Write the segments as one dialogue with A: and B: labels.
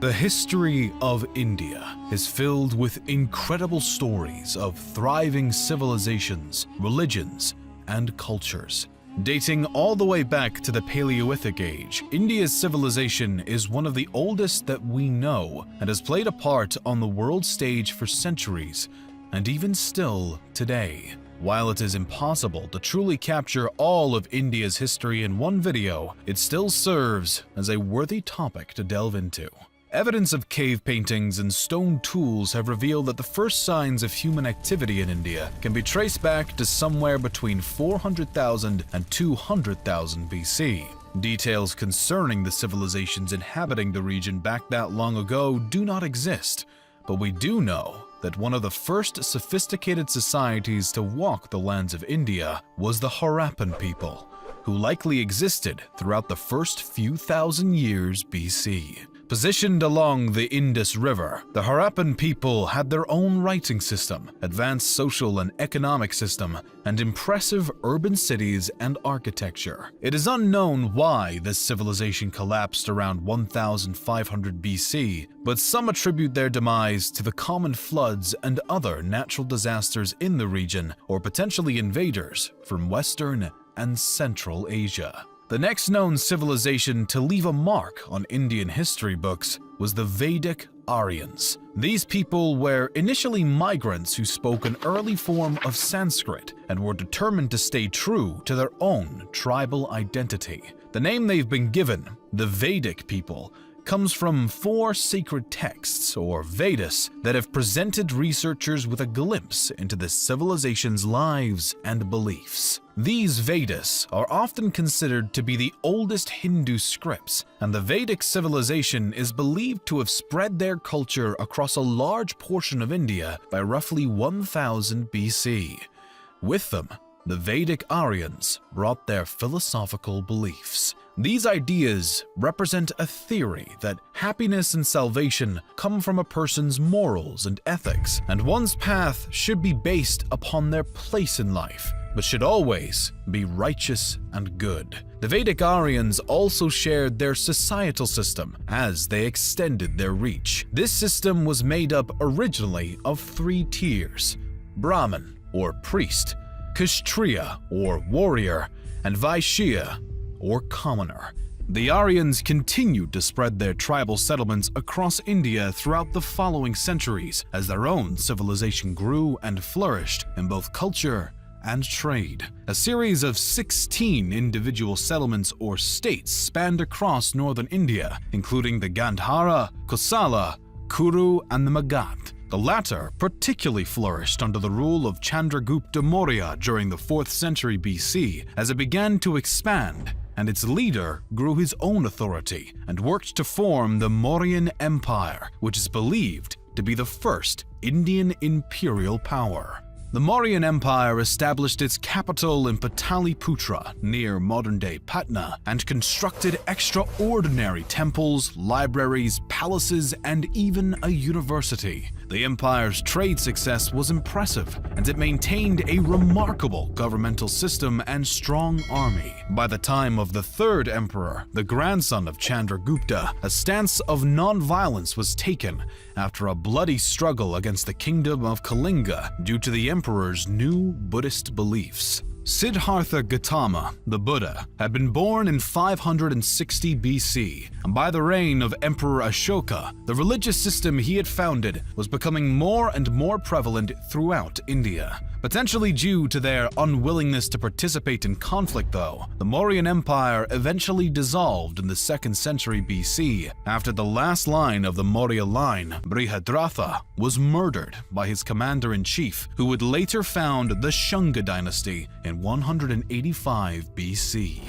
A: The history of India is filled with incredible stories of thriving civilizations, religions, and cultures. Dating all the way back to the Paleolithic age, India's civilization is one of the oldest that we know and has played a part on the world stage for centuries, and even still today. While it is impossible to truly capture all of India's history in one video, it still serves as a worthy topic to delve into. Evidence of cave paintings and stone tools have revealed that the first signs of human activity in India can be traced back to somewhere between 400,000 and 200,000 BC. Details concerning the civilizations inhabiting the region back that long ago do not exist, but we do know that one of the first sophisticated societies to walk the lands of India was the Harappan people, who likely existed throughout the first few thousand years BC. Positioned along the Indus River, the Harappan people had their own writing system, advanced social and economic system, and impressive urban cities and architecture. It is unknown why this civilization collapsed around 1500 BC, but some attribute their demise to the common floods and other natural disasters in the region, or potentially invaders from Western and Central Asia. The next known civilization to leave a mark on Indian history books was the Vedic Aryans. These people were initially migrants who spoke an early form of Sanskrit and were determined to stay true to their own tribal identity. The name they've been given, the Vedic people, comes from 4 sacred texts, or Vedas, that have presented researchers with a glimpse into the civilization's lives and beliefs. These Vedas are often considered to be the oldest Hindu scripts, and the Vedic civilization is believed to have spread their culture across a large portion of India by roughly 1000 BC. With them, the Vedic Aryans brought their philosophical beliefs. These ideas represent a theory that happiness and salvation come from a person's morals and ethics, and one's path should be based upon their place in life, but should always be righteous and good. The Vedic Aryans also shared their societal system as they extended their reach. This system was made up originally of 3 tiers: Brahmin, or priest, Kshatriya, or warrior, and Vaishya, or commoner. The Aryans continued to spread their tribal settlements across India throughout the following centuries as their own civilization grew and flourished in both culture and trade. A series of 16 individual settlements or states spanned across northern India, including the Gandhara, Kosala, Kuru, and the Magadha. The latter particularly flourished under the rule of Chandragupta Maurya during the 4th century BC as it began to expand, and its leader grew his own authority and worked to form the Mauryan Empire, which is believed to be the first Indian imperial power. The Mauryan Empire established its capital in Pataliputra near modern-day Patna and constructed extraordinary temples, libraries, palaces, and even a university. The empire's trade success was impressive, and it maintained a remarkable governmental system and strong army. By the time of the 3rd emperor, the grandson of Chandragupta, a stance of non-violence was taken after a bloody struggle against the kingdom of Kalinga due to the emperor's new Buddhist beliefs. Siddhartha Gautama, the Buddha, had been born in 560 BC, and by the reign of Emperor Ashoka, the religious system he had founded was becoming more and more prevalent throughout India. Potentially due to their unwillingness to participate in conflict though, the Mauryan Empire eventually dissolved in the 2nd century BC after the last line of the Maurya line, Brihadratha, was murdered by his commander-in-chief, who would later found the Shaka Dynasty in 185 BC.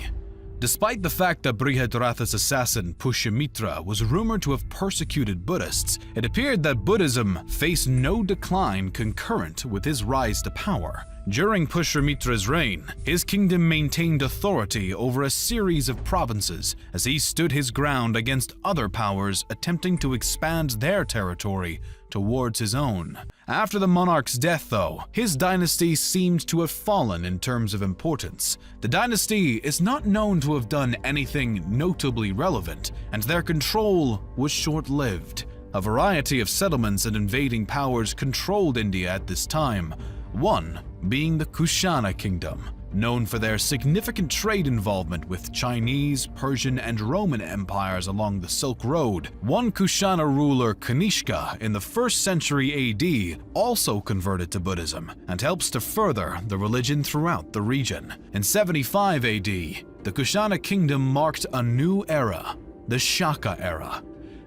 A: Despite the fact that Brihadratha's assassin Pushyamitra was rumored to have persecuted Buddhists, it appeared that Buddhism faced no decline concurrent with his rise to power. During Pushyamitra's reign, his kingdom maintained authority over a series of provinces as he stood his ground against other powers attempting to expand their territory towards his own. After the monarch's death, though, his dynasty seemed to have fallen in terms of importance. The dynasty is not known to have done anything notably relevant, and their control was short-lived. A variety of settlements and invading powers controlled India at this time, one being the Kushana Kingdom, known for their significant trade involvement with Chinese, Persian, and Roman empires along the Silk Road. One Kushana ruler, Kanishka, in the 1st century AD, also converted to Buddhism and helps to further the religion throughout the region. In 75 AD, the Kushana Kingdom marked a new era, the Shaka Era.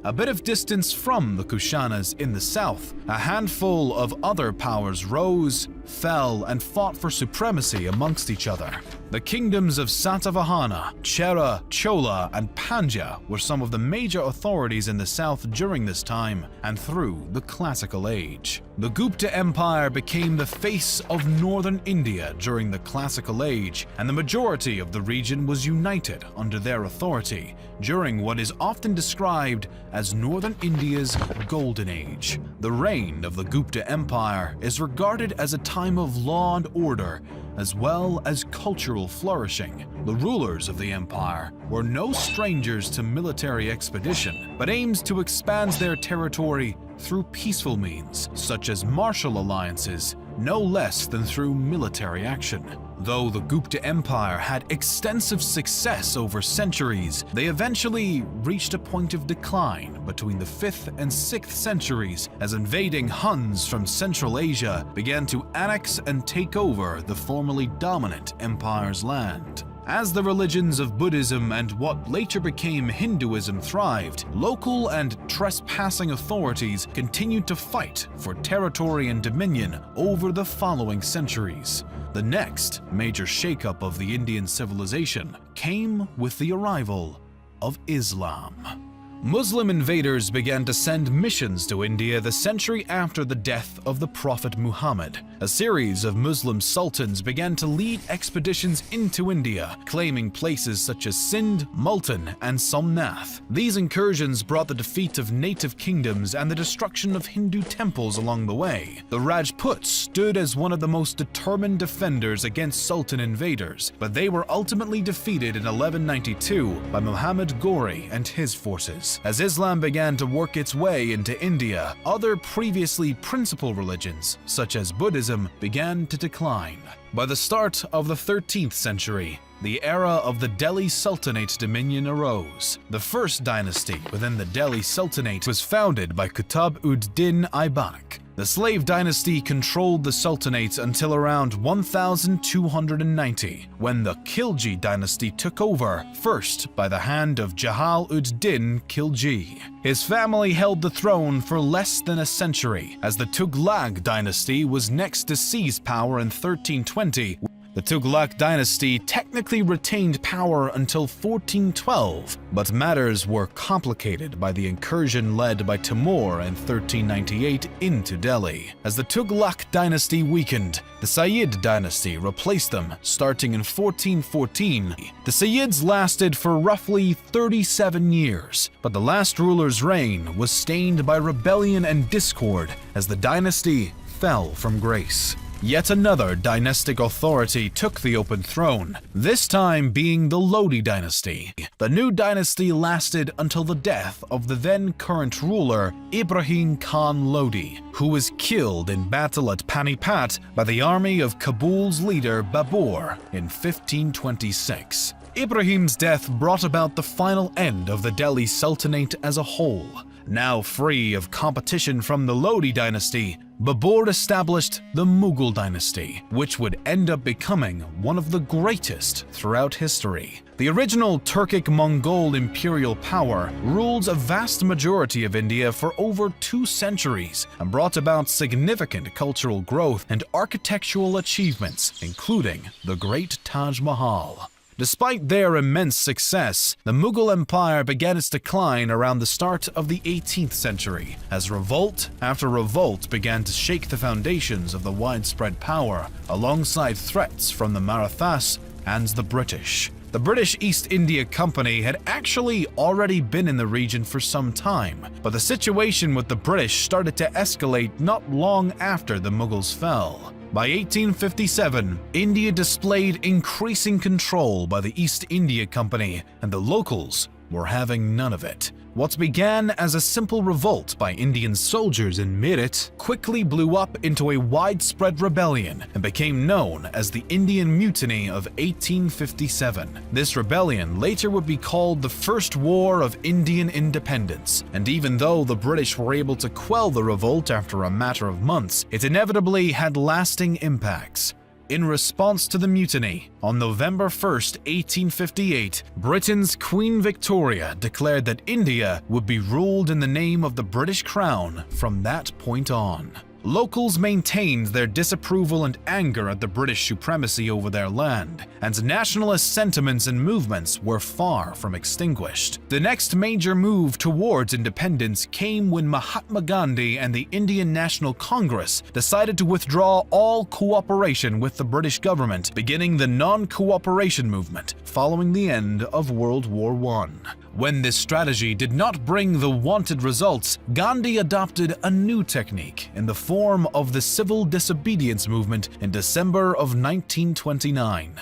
A: A bit of distance from the Kushanas in the south, a handful of other powers rose, fell, and fought for supremacy amongst each other. The kingdoms of Satavahana, Chera, Chola, and Pandya were some of the major authorities in the south during this time and through the Classical Age. The Gupta Empire became the face of northern India during the Classical Age, and the majority of the region was united under their authority during what is often described as northern India's Golden Age. The reign of the Gupta Empire is regarded as a time of law and order, as well as cultural flourishing. The rulers of the empire were no strangers to military expedition, but aimed to expand their territory through peaceful means, such as martial alliances, no less than through military action. Though the Gupta Empire had extensive success over centuries, they eventually reached a point of decline between the 5th and 6th centuries as invading Huns from Central Asia began to annex and take over the formerly dominant empire's land. As the religions of Buddhism and what later became Hinduism thrived, local and trespassing authorities continued to fight for territory and dominion over the following centuries. The next major shakeup of the Indian civilization came with the arrival of Islam. Muslim invaders began to send missions to India the century after the death of the Prophet Muhammad. A series of Muslim sultans began to lead expeditions into India, claiming places such as Sindh, Multan, and Somnath. These incursions brought the defeat of native kingdoms and the destruction of Hindu temples along the way. The Rajputs stood as one of the most determined defenders against Sultan invaders, but they were ultimately defeated in 1192 by Muhammad Ghori and his forces. As Islam began to work its way into India, other previously principal religions, such as Buddhism, began to decline. By the start of the 13th century, the era of the Delhi Sultanate dominion arose. The first dynasty within the Delhi Sultanate was founded by Qutb-ud-Din Aibak. The slave dynasty controlled the Sultanate until around 1290, when the Khilji dynasty took over, first by the hand of Jahal-ud-Din Khilji. His family held the throne for less than a century, as the Tughlaq dynasty was next to seize power in 1320. The Tughlaq dynasty technically retained power until 1412, but matters were complicated by the incursion led by Timur in 1398 into Delhi. As the Tughlaq dynasty weakened, the Sayyid dynasty replaced them starting in 1414. The Sayyids lasted for roughly 37 years, but the last ruler's reign was stained by rebellion and discord as the dynasty fell from grace. Yet another dynastic authority took the open throne, this time being the Lodi Dynasty. The new dynasty lasted until the death of the then current ruler, Ibrahim Khan Lodi, who was killed in battle at Panipat by the army of Kabul's leader Babur in 1526. Ibrahim's death brought about the final end of the Delhi Sultanate as a whole. Now free of competition from the Lodi dynasty, Babur established the Mughal Dynasty, which would end up becoming one of the greatest throughout history. The original Turkic-Mongol imperial power ruled a vast majority of India for over 2 centuries and brought about significant cultural growth and architectural achievements, including the Great Taj Mahal. Despite their immense success, the Mughal Empire began its decline around the start of the 18th century, as revolt after revolt began to shake the foundations of the widespread power, alongside threats from the Marathas and the British. The British East India Company had actually already been in the region for some time, but the situation with the British started to escalate not long after the Mughals fell. By 1857, India displayed increasing control by the East India Company, and the locals were having none of it. What began as a simple revolt by Indian soldiers in Meerut quickly blew up into a widespread rebellion and became known as the Indian Mutiny of 1857. This rebellion later would be called the First War of Indian Independence, and even though the British were able to quell the revolt after a matter of months, it inevitably had lasting impacts. In response to the mutiny, on November 1, 1858, Britain's Queen Victoria declared that India would be ruled in the name of the British Crown from that point on. Locals maintained their disapproval and anger at the British supremacy over their land, and nationalist sentiments and movements were far from extinguished. The next major move towards independence came when Mahatma Gandhi and the Indian National Congress decided to withdraw all cooperation with the British government, beginning the non-cooperation movement following the end of World War I. When this strategy did not bring the wanted results, Gandhi adopted a new technique in the form of the civil disobedience movement in December of 1929.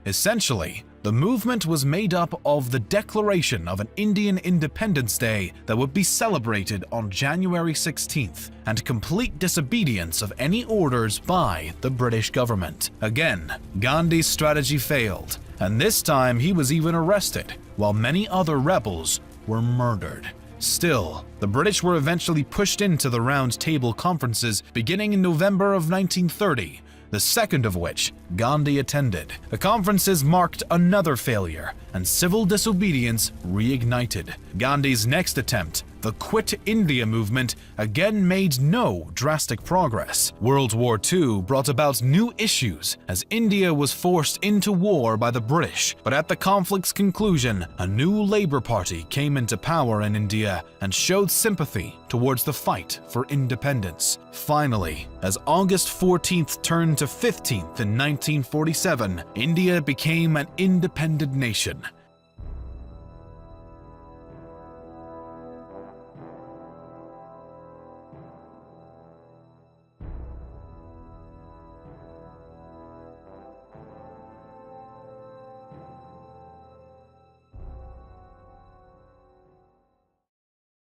A: Essentially, the movement was made up of the declaration of an Indian Independence Day that would be celebrated on January 16th, and complete disobedience of any orders by the British government. Again, Gandhi's strategy failed, and this time he was even arrested, while many other rebels were murdered. Still, the British were eventually pushed into the Round Table conferences beginning in November of 1930, the second of which Gandhi attended. The conferences marked another failure, and civil disobedience reignited. Gandhi's next attempt, the Quit India movement, again made no drastic progress. World War II brought about new issues as India was forced into war by the British, but at the conflict's conclusion, a new Labour Party came into power in India and showed sympathy towards the fight for independence. Finally, as August 14th turned to 15th in 1947, India became an independent nation,